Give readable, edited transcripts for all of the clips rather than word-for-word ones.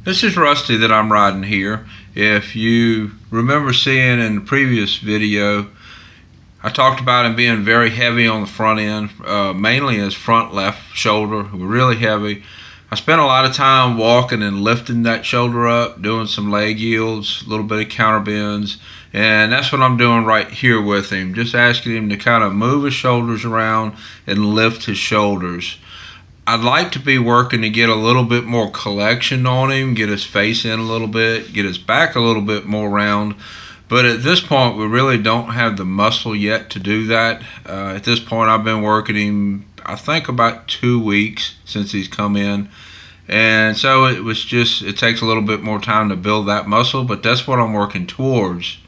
This is Rusty that I'm riding here. If you remember seeing in the previous video, I talked about him being very heavy on the front end, mainly his front left shoulder, really heavy. I spent a lot of time walking and lifting that shoulder up, doing some leg yields, a little bit of counter bends, and that's what I'm doing right here with him. Just asking him to kind of move his shoulders around and lift his shoulders. I'd like to be working to get a little bit more collection on him, get his face in a little bit, get his back a little bit more round. But at this point, we really don't have the muscle yet to do that. At this point, I've been working him, I think, about 2 weeks since he's come in. And so it takes a little bit more time to build that muscle, but that's what I'm working towards.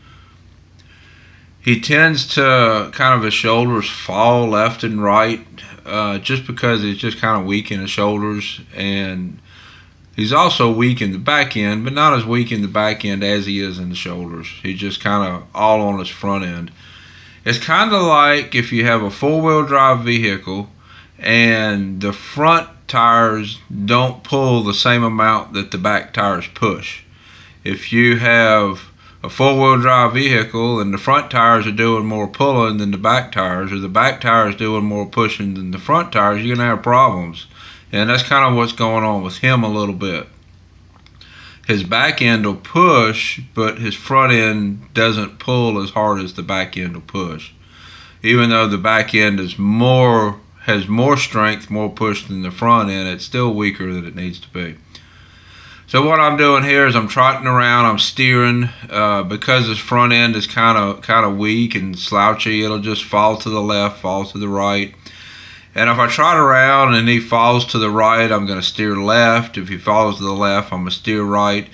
He tends to kind of his shoulders fall left and right, just because he's just kind of weak in his shoulders, and he's also weak in the back end, but not as weak in the back end as he is in the shoulders. He's just kind of all on his front end. It's kind of like if you have a four-wheel drive vehicle and the front tires don't pull the same amount that the back tires push. If you have a four-wheel drive vehicle and the front tires are doing more pulling than the back tires, or the back tires doing more pushing than the front tires, you're going to have problems. And that's kind of what's going on with him a little bit. His back end will push, but his front end doesn't pull as hard as the back end will push. Even though the back end has more strength, more push than the front end, it's still weaker than it needs to be. So what I'm doing here is I'm trotting around, I'm steering, because his front end is kind of weak and slouchy. It'll just fall to the left, fall to the right. And if I trot around and he falls to the right, I'm going to steer left. If he falls to the left, I'm going to steer right.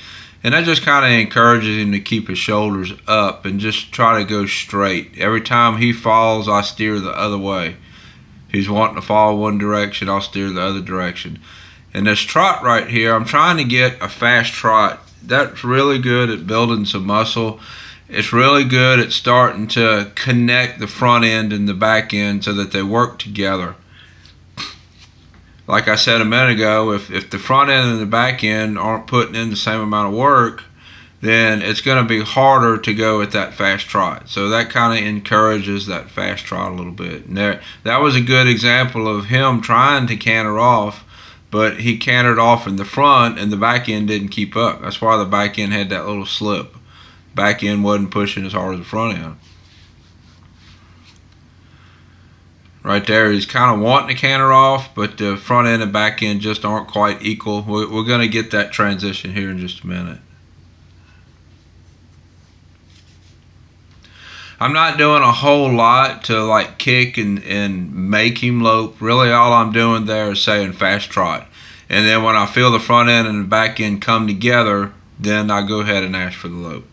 And that just kind of encourages him to keep his shoulders up and just try to go straight. Every time he falls, I steer the other way. If he's wanting to fall one direction, I'll steer the other direction. And this trot right here, I'm trying to get a fast trot. That's really good at building some muscle. It's really good at starting to connect the front end and the back end so that they work together. Like I said a minute ago, if the front end and the back end aren't putting in the same amount of work, then it's going to be harder to go at that fast trot. So that kind of encourages that fast trot a little bit. And that was a good example of him trying to canter off, but he cantered off in the front and the back end didn't keep up. That's why the back end had that little slip. Back end wasn't pushing as hard as the front end. Right there, he's kind of wanting to canter off, but the front end and back end just aren't quite equal. We're going to get that transition here in just a minute. I'm not doing a whole lot to like kick and make him lope. Really all I'm doing there is saying fast trot. And then when I feel the front end and the back end come together, then I go ahead and ask for the lope.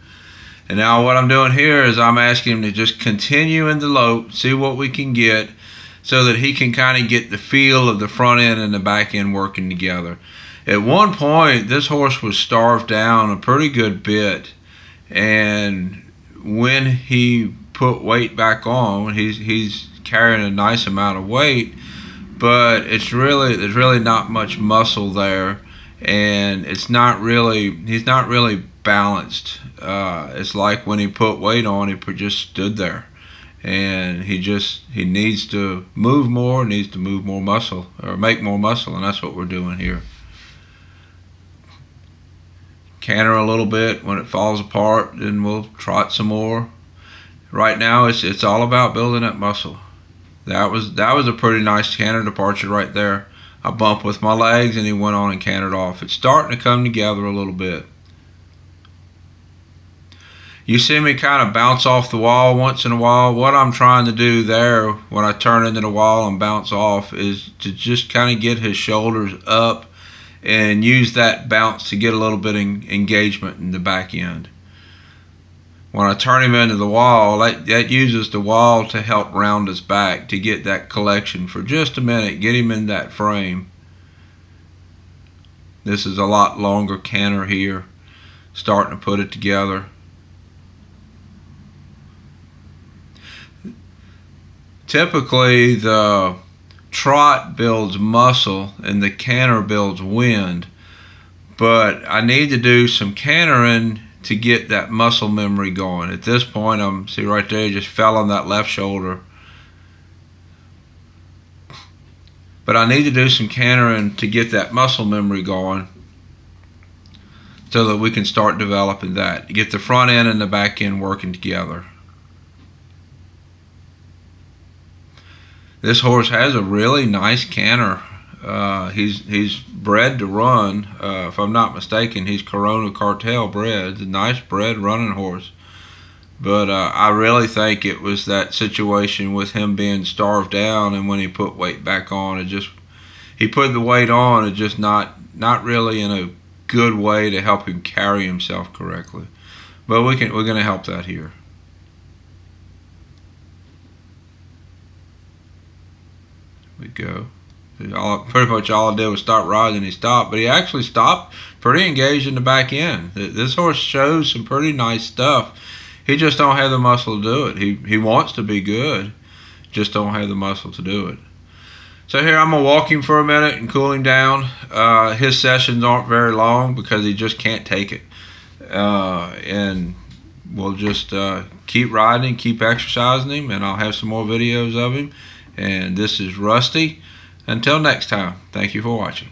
And now what I'm doing here is I'm asking him to just continue in the lope, see what we can get, so that he can kind of get the feel of the front end and the back end working together. At one point, this horse was starved down a pretty good bit, and when he put weight back on, he's carrying a nice amount of weight, but there's really not much muscle there, and he's not really balanced. It's like when he put weight on, he just stood there. And he needs to move more, needs to move more muscle, or make more muscle, and that's what we're doing here. Canter a little bit. When it falls apart, then we'll trot some more. Right now, it's all about building that muscle. That was a pretty nice canter departure right there. I bumped with my legs, and he went on and cantered off. It's starting to come together a little bit. You see me kind of bounce off the wall once in a while. What I'm trying to do there when I turn into the wall and bounce off is to just kind of get his shoulders up and use that bounce to get a little bit of engagement in the back end. When I turn him into the wall, that uses the wall to help round his back, to get that collection for just a minute, get him in that frame. This is a lot longer canter here, starting to put it together. Typically, the trot builds muscle and the canter builds wind, but I need to do some cantering to get that muscle memory going. At this point, see right there, he just fell on that left shoulder. But I need to do some cantering to get that muscle memory going so that we can start developing that. Get the front end and the back end working together. This horse has a really nice canter. He's bred to run. If I'm not mistaken, he's Corona Cartel bred. It's a nice bred running horse. But I really think it was that situation with him being starved down, and when he put weight back on, he put the weight on, it just not really in a good way to help him carry himself correctly. But we're going to help that here. There we go. Pretty much all I did was start riding, and he stopped. But he actually stopped pretty engaged in the back end. This horse shows some pretty nice stuff. He just don't have the muscle to do it. He wants to be good, just don't have the muscle to do it. So here I'm going to walk him for a minute and cool him down. His sessions aren't very long because he just can't take it. And we'll just keep riding, keep exercising him, and I'll have some more videos of him. And this is Rusty. Until next time, thank you for watching.